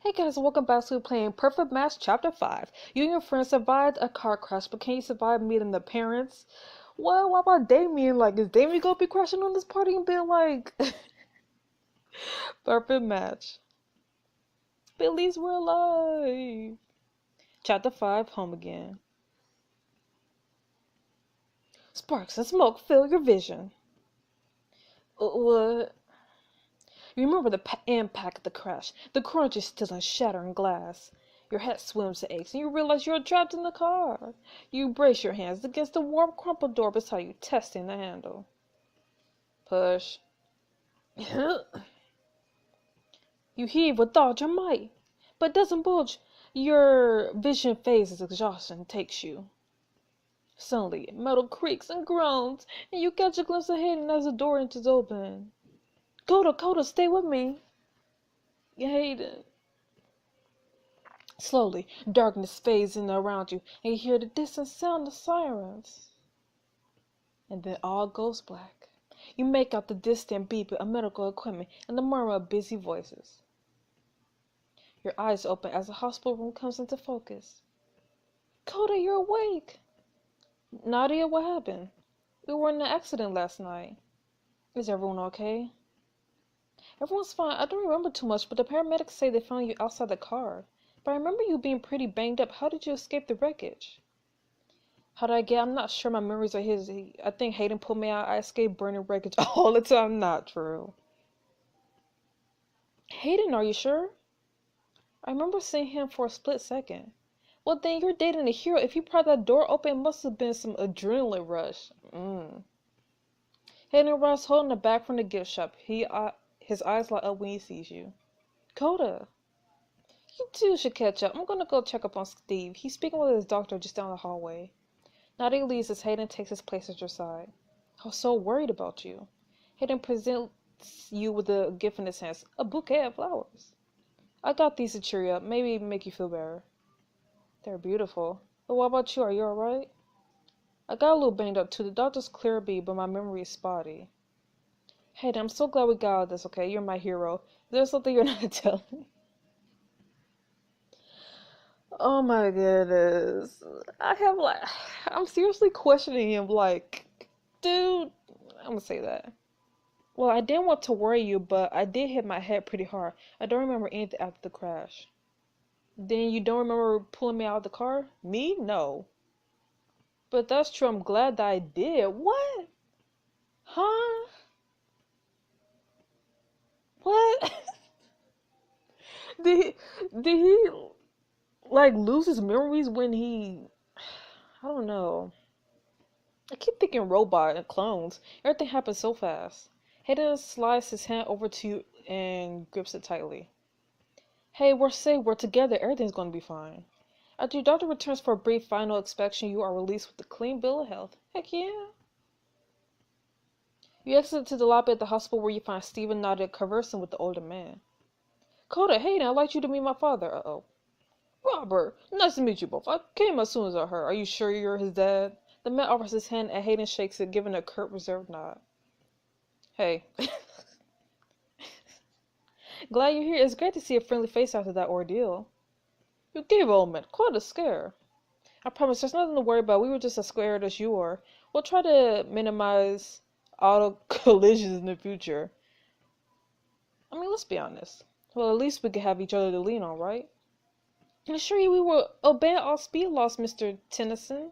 Hey guys, welcome back to playing Perfect Match Chapter 5. You and your friends survived a car crash, but can you survive meeting the parents? Well, what about Damien? Like, is Damien gonna be crashing on this party and being like, perfect match? But at least we're alive. Chapter 5, Home Again. Sparks and smoke fill your vision. What? You remember the impact of the crash, the crunch is still in shattering glass. Your head swims to aches, and you realize you're trapped in the car. You brace your hands against the warm, crumpled door beside you, testing the handle. Push. You heave with all your might, but it doesn't budge. Your vision fades as exhaustion takes you. Suddenly, metal creaks and groans, and you catch a glimpse of Hayden as the door inches open. Coda, stay with me. Hayden. Slowly, darkness fades in around you, and you hear the distant sound of sirens. And then all goes black. You make out the distant beep of medical equipment and the murmur of busy voices. Your eyes open as the hospital room comes into focus. Coda, you're awake! Nadia, what happened? We were in an accident last night. Is everyone okay? Everyone's fine. I don't remember too much, but the paramedics say they found you outside the car. But I remember you being pretty banged up. How did you escape the wreckage? How did I get? I'm not sure. My memories are his. I think Hayden pulled me out. I escaped burning wreckage all the time. Not true. Hayden, are you sure? I remember seeing him for a split second. Well, then you're dating a hero. If you pried that door open, it must have been some adrenaline rush. Hayden arrives holding a bag from the gift shop. His eyes light up when he sees you. Coda. You two should catch up. I'm gonna go check up on Steve. He's speaking with his doctor just down the hallway. Nadia leaves as Hayden takes his place at your side. I was so worried about you. Hayden presents you with a gift in his hands, a bouquet of flowers. I got these to cheer you up, maybe make you feel better. They're beautiful. But what about you? Are you alright? I got a little banged up too. The doctor's clear B, but my memory is spotty. Hayden, I'm so glad we got out of this, okay? You're my hero. There's something you're not telling me. Oh my goodness. I'm seriously questioning him, like, dude, I'm gonna say that. Well, I didn't want to worry you, but I did hit my head pretty hard. I don't remember anything after the crash. Then you don't remember pulling me out of the car? Me? No. But that's true, I'm glad that I did. What? Huh? What? did he like lose his memories when I don't know. I keep thinking robot and clones. Everything happens so fast. Hayden slides his hand over to you and grips it tightly. Hey, we're safe. We're together. Everything's going to be fine. After your doctor returns for a brief final inspection, you are released with a clean bill of health. Heck yeah. You exit to the lobby at the hospital where you find Stephen Nadia conversing with the older man. Coda, Hayden, I'd like you to meet my father. Uh-oh. Robert, nice to meet you both. I came as soon as I heard. Are you sure you're his dad? The man offers his hand and Hayden shakes it, giving a curt, reserved nod. Hey. Glad you're here. It's great to see a friendly face after that ordeal. You gave old man quite a scare. I promise there's nothing to worry about. We were just as scared as you are. We'll try to minimize auto collisions in the future. I mean, let's be honest. Well, at least we could have each other to lean on, right? I assure you we were obeying all speed laws, Mr. Tennyson.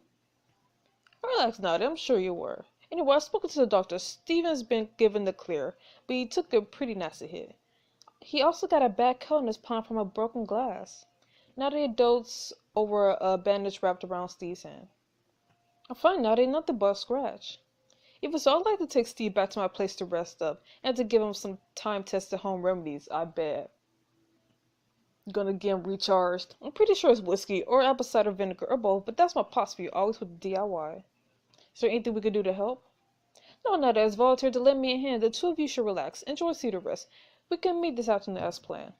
Relax, Nadia. I'm sure you were. Anyway, I've spoken to the doctor. Steven's been given the clear, but he took a pretty nasty hit. He also got a bad cut in his palm from a broken glass. Nadia dotes over a bandage wrapped around Steve's hand. I'm fine, Nadia. Nothing but a scratch. If it's all, I'd like to take Steve back to my place to rest up, and to give him some time-tested home remedies, I bet. Gonna get him recharged. I'm pretty sure it's whiskey, or apple cider vinegar, or both, but that's my pops for you, always with the DIY. Is there anything we could do to help? No, Nadia has volunteered to lend me a hand. The two of you should relax. Enjoy cedar rest. We can meet this afternoon as planned.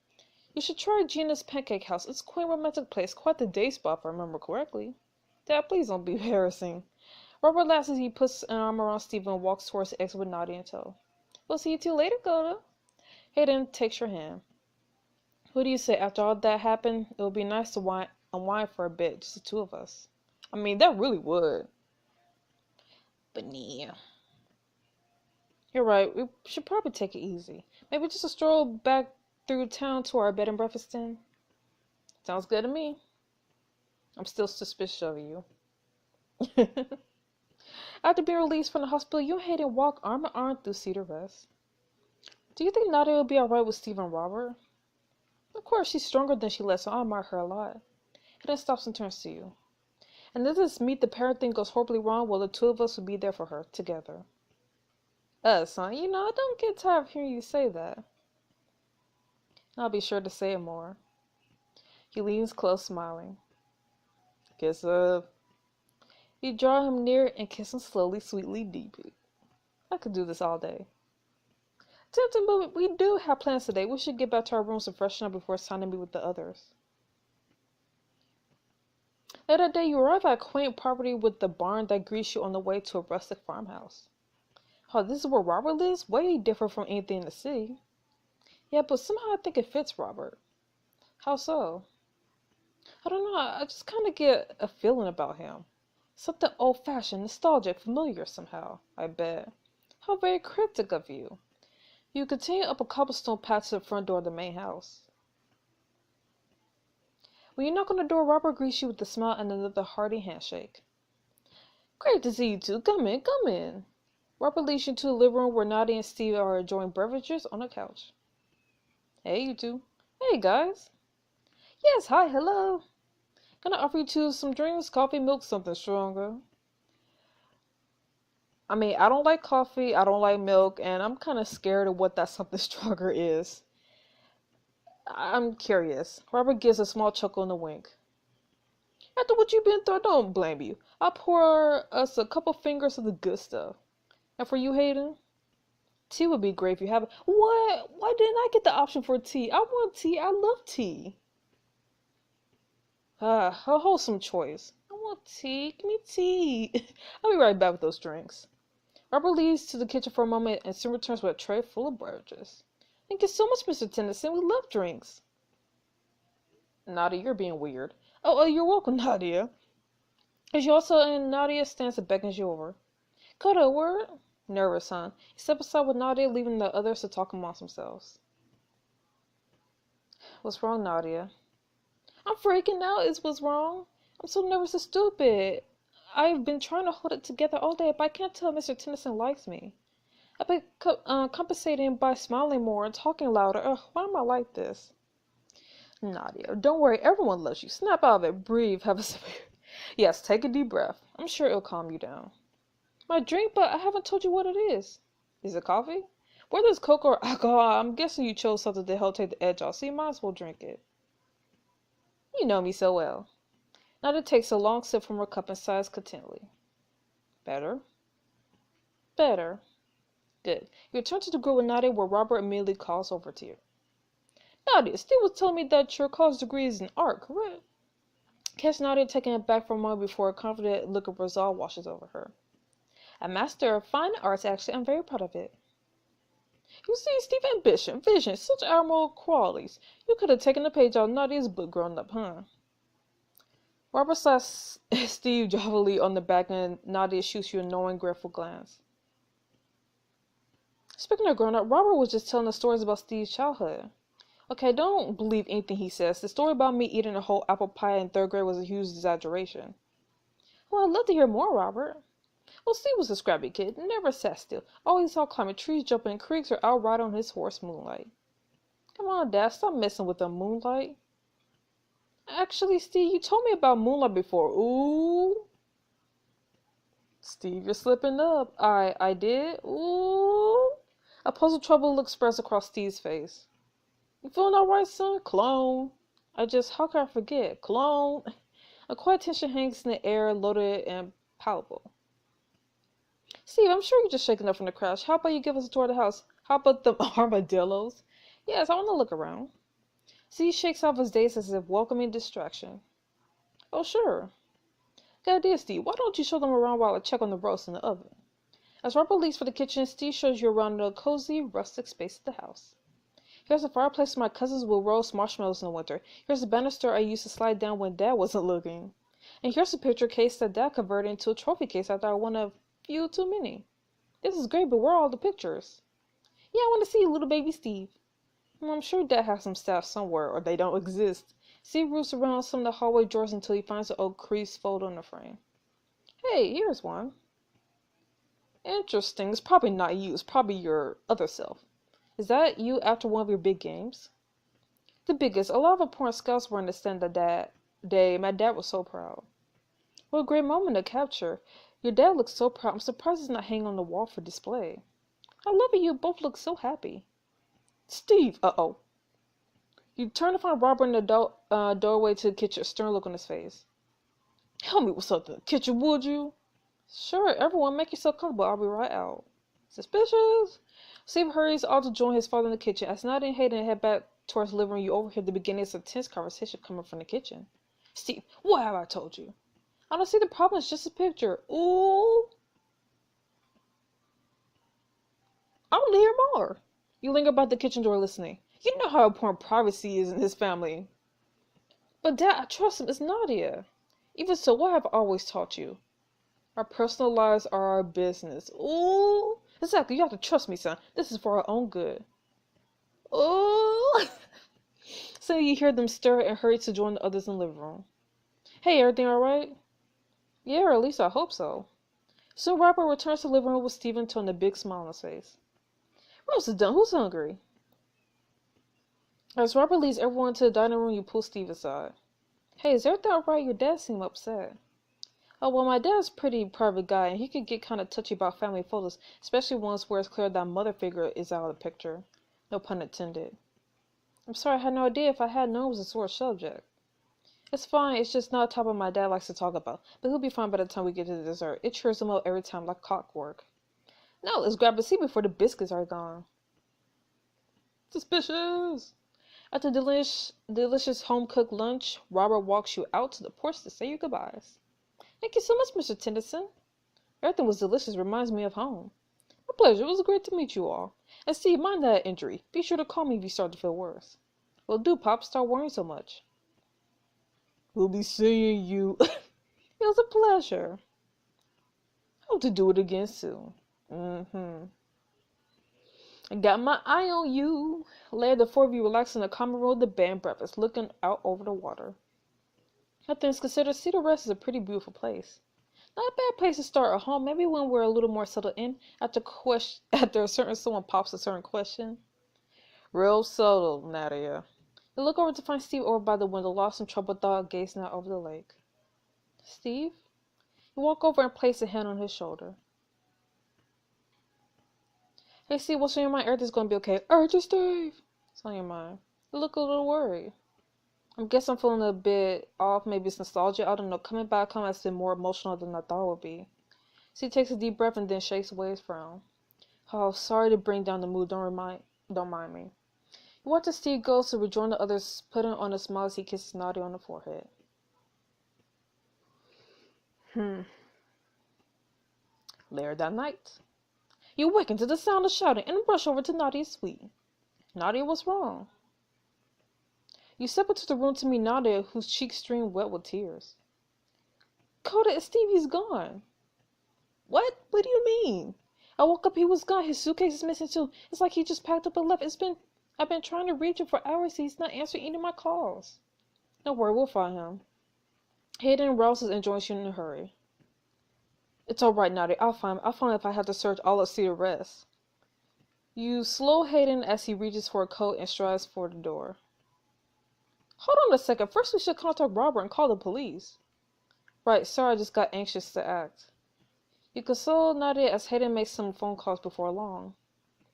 You should try Gina's Pancake House. It's a quaint, romantic place. Quite the day spot, if I remember correctly. Dad, please don't be embarrassing. Robert laughs as he puts an arm around Stephen and walks towards the exit with Nadia in tow. We'll see you two later, Coda. Hayden takes your hand. What do you say? After all that happened, it would be nice to unwind for a bit, just the two of us. I mean, that really would. But yeah. You're right. We should probably take it easy. Maybe just a stroll back through town to our bed and breakfast then. Sounds good to me. I'm still suspicious of you. After being released from the hospital, you and Hayden walk arm in arm through Cedar Rest. Do you think Nadia will be alright with Steve and Robert? Of course, she's stronger than she lets, so I admire her a lot. Hayden stops and turns to you. And if this meet the parent thing goes horribly wrong, well, the two of us will be there for her, together. Us, huh? You know, I don't get tired of hearing you say that. I'll be sure to say it more. He leans close, smiling. Kiss up. You draw him near and kiss him slowly, sweetly, deeply. I could do this all day. Tempting, but we do have plans today. We should get back to our rooms and freshen up before it's time to meet with the others. Later that day, you arrive at a quaint property with the barn that greets you on the way to a rustic farmhouse. Oh, this is where Robert lives? Way different from anything in the city. Yeah, but somehow I think it fits Robert. How so? I don't know, I just kind of get a feeling about him. Something old-fashioned, nostalgic, familiar somehow, I bet. How very cryptic of you. You continue up a cobblestone path to the front door of the main house. When you knock on the door, Robert greets you with a smile and another hearty handshake. Great to see you two. Come in, come in. Robert leads you to the living room where Nadia and Steve are enjoying beverages on a couch. Hey, you two. Hey, guys. Yes, hi, hello. Gonna offer you two some drinks, coffee, milk, something stronger. I mean, I don't like coffee, I don't like milk, and I'm kind of scared of what that something stronger is. I'm curious. Robert gives a small chuckle and a wink. After what you've been through, I don't blame you. I'll pour us a couple fingers of the good stuff. And for you, Hayden? Tea would be great if you have it. What? Why didn't I get the option for tea? I want tea. I love tea. A wholesome choice. I want tea. Give me tea. I'll be right back with those drinks. Robert leaves to the kitchen for a moment and soon returns with a tray full of beverages. Thank you so much, Mr. Tennyson. We love drinks. Nadia, you're being weird. Oh, you're welcome, Nadia. As you also and Nadia stands and beckons you over. Go to a word? Nervous, huh? You step aside with Nadia, leaving the others to talk amongst themselves. What's wrong, Nadia? I'm freaking out is what's wrong. I'm so nervous and stupid. I've been trying to hold it together all day, but I can't tell Mr. Tennyson likes me. I've been compensating by smiling more and talking louder. Ugh, why am I like this? Nadia, don't worry. Everyone loves you. Snap out of it. Breathe. Have a sip. Yes, take a deep breath. I'm sure it'll calm you down. My drink, but I haven't told you what it is. Is it coffee? Whether it's cocoa or alcohol, I'm guessing you chose something to help take the edge off, so you might as well drink it. You know me so well. Nadia takes a long sip from her cup and sighs contentedly. Better? Better. Good. You return to the group with Nadia, where Robert immediately calls over to you. Nadia, Steve was telling me that your college degree is in art, correct? Catch Nadia taking it back for a moment before a confident look of resolve washes over her. A master of fine arts, actually. I'm very proud of it. You see, Steve, ambition, vision, such admirable qualities. You could have taken a page out of Nadia's book growing up, huh? Robert slaps Steve jovially on the back and Nadia shoots you a knowing, grateful glance. Speaking of growing up, Robert was just telling us stories about Steve's childhood. Okay, don't believe anything he says. The story about me eating a whole apple pie in 3rd grade was a huge exaggeration. Well, I'd love to hear more, Robert. Well, Steve was a scrappy kid, never sat still, always out climbing trees, jumping in creeks, or out riding on his horse Moonlight. Come on, Dad, stop messing with the Moonlight. Actually, Steve, you told me about Moonlight before. Ooh. Steve, you're slipping up. I did? Ooh. A puzzled, troubled look spreads across Steve's face. You feeling alright, son? Clone. How could I forget? Clone. A quiet tension hangs in the air, loaded and palpable. Steve, I'm sure you're just shaking up from the crash. How about you give us a tour of the house? How about the armadillos? Yes, I want to look around. Steve shakes off his daze as if welcoming distraction. Oh, sure. Good idea, Steve. Why don't you show them around while I check on the roast in the oven? As Robert leaves for the kitchen, Steve shows you around the cozy, rustic space of the house. Here's a fireplace where my cousins will roast marshmallows in the winter. Here's a banister I used to slide down when Dad wasn't looking. And here's a picture case that Dad converted into a trophy case after I won a few too many. This is great, but where are all the pictures? Yeah, I want to see little baby Steve. Well, I'm sure Dad has some staff somewhere, or they don't exist. Steve roots around some of the hallway drawers until he finds an old creased photo in the frame. Hey, here's one. Interesting. It's probably not you. It's probably your other self. Is that you after one of your big games? The biggest. A lot of important scouts were in the stand that day. My dad was so proud. What a great moment to capture. Your dad looks so proud. I'm surprised it's not hanging on the wall for display. I love it. You both look so happy. Steve! Uh-oh. You turn to find Robert in the doorway to the kitchen, a stern look on his face. Help me with something. Kitchen, would you? Sure, everyone, make yourself comfortable. I'll be right out. Suspicious? Steve hurries off to join his father in the kitchen. As Nadia and Hayden head back towards the living room, you overhear the beginnings of a tense conversation coming from the kitchen. Steve, what have I told you? I don't see the problem. It's just a picture. Ooh. I want to hear more. You linger by the kitchen door listening. You know how important privacy is in his family. But Dad, I trust him. It's Nadia. Even so, what have I always taught you? Our personal lives are our business. Ooh. Exactly. You have to trust me, son. This is for our own good. Ooh. So you hear them stir and hurry to join the others in the living room. Hey, everything alright? Yeah, or at least I hope so. Soon Robert returns to the living room with Stephen and a big smile on his face. Roast is done. Who's hungry? As Robert leads everyone to the dining room, you pull Steve aside. Hey, is everything alright? Your dad seemed upset. Oh, well, my dad's a pretty private guy, and he could get kind of touchy about family photos, especially ones where it's clear that a mother figure is out of the picture. No pun intended. I'm sorry, I had no idea. If I had known it was a sore subject. It's fine, it's just not a topic my dad likes to talk about, but he'll be fine by the time we get to the dessert. It cheers him up every time like clockwork. Now let's grab a seat before the biscuits are gone. Suspicious! After delicious home-cooked lunch, Robert walks you out to the porch to say your goodbyes. Thank you so much, Mr. Tennyson. Everything was delicious. Reminds me of home. My pleasure. It was great to meet you all. And Steve, mind that injury. Be sure to call me if you start to feel worse. Well, do, Pop. Start worrying so much. We'll be seeing you. It was a pleasure. Hope to do it again soon. I got my eye on you. Later, the four of you relax in the common room of the bed and breakfast, looking out over the water. All things considered, Cedar Rest is a pretty beautiful place. Not a bad place to start a home. Maybe when we're a little more settled in, after a certain someone pops a certain question. Real subtle, Nadia. You look over to find Steve over by the window, lost in troubled thought, gazing out over the lake. Steve? You walk over and place a hand on his shoulder. Hey, Steve, what's on your mind? Everything's gonna be okay. Just Steve! What's on your mind? You look a little worried. I guess I'm feeling a bit off. Maybe it's nostalgia. I don't know. Coming back home has been more emotional than I thought it would be. So he takes a deep breath and then shakes away his frown. Oh, sorry to bring down the mood. Don't mind me. You watch as Steve goes to rejoin the others, putting on a smile as he kisses Nadia on the forehead. Later that night, you awaken to the sound of shouting and rush over to Nadia's suite. Nadia, what's wrong? You step into the room to meet Nadia, whose cheeks stream wet with tears. Coda, it's Steve, he's gone. What? What do you mean? I woke up, he was gone. His suitcase is missing too. It's like he just packed up and left. I've been trying to reach him for hours. He's not answering any of my calls. Don't worry, we'll find him. Hayden rouses and joins you in a hurry. It's all right, Nadia. I'll find him if I have to search all of Cedar Rest. You slow Hayden as he reaches for a coat and strides for the door. Hold on a second. First we should contact Robert and call the police. Right, sorry, I just got anxious to act. You console Nadia as Hayden makes some phone calls before long.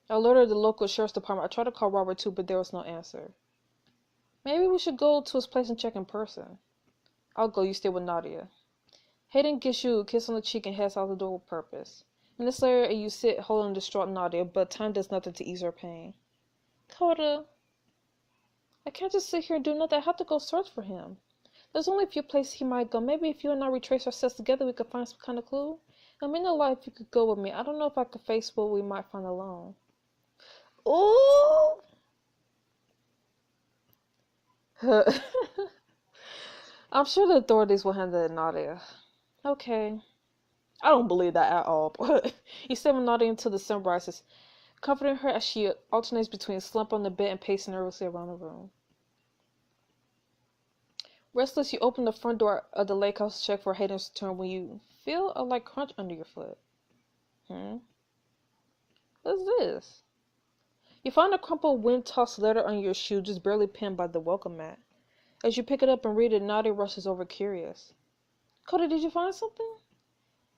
I alerted the local sheriff's department. I tried to call Robert too, but there was no answer. Maybe we should go to his place and check in person. I'll go, you stay with Nadia. Hayden gives you a kiss on the cheek and heads out the door with purpose. Minutes later, you sit holding distraught Nadia, but time does nothing to ease her pain. Coda, I can't just sit here and do nothing. I have to go search for him. There's only a few places he might go. Maybe if you and I retrace our steps together, we could find some kind of clue. I mean, no lie, if you could go with me. I don't know if I could face what we might find alone. Ooh! I'm sure the authorities will handle it, Nadia. Okay. I don't believe that at all, but he said when Nadia until the sun rises, comforting her as she alternates between slump on the bed and pacing nervously around the room. Restless, you open the front door of the lake house to check for Hayden's return when you feel a light crunch under your foot. What's this? You find a crumpled, wind-tossed letter on your shoe, just barely pinned by the welcome mat. As you pick it up and read it, Nadia rushes over, curious. Cody, did you find something?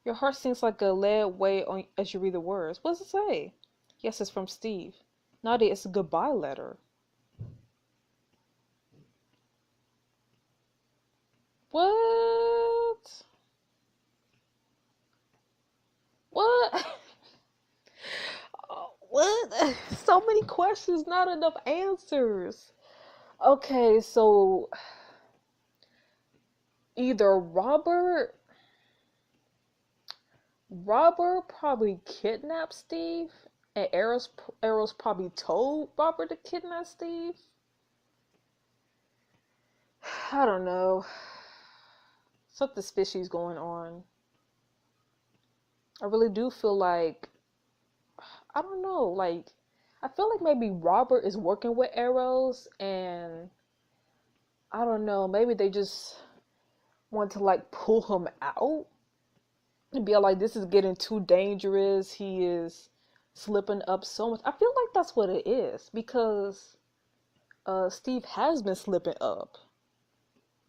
Your heart sinks like a lead weight as you read the words. What does it say? Yes, it's from Steve. Nadia, it's a goodbye letter. What? What? What? So many questions, not enough answers. Okay, so either Robert probably kidnapped Steve, and Arrows probably told Robert to kidnap Steve. I don't know. Something fishy's going on. I really do feel like, I don't know, like, I feel like maybe Robert is working with Arrows, and I don't know, maybe they just want to like pull him out and be like, this is getting too dangerous. He is slipping up so much. I feel like that's what it is, because Steve has been slipping up.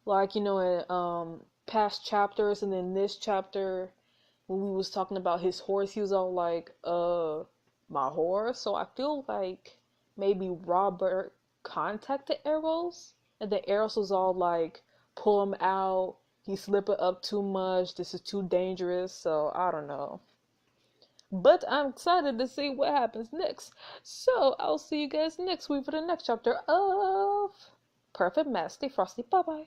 Like, in past chapters, and then this chapter, when we was talking about his horse, he was all like, my horse. So I feel like maybe Robert contacted Arrows, and then Arrows was all like, pull him out. He's slipping up too much. This is too dangerous. So I don't know. But I'm excited to see what happens next. So I'll see you guys next week for the next chapter of Perfect Match. Stay frosty. Bye bye.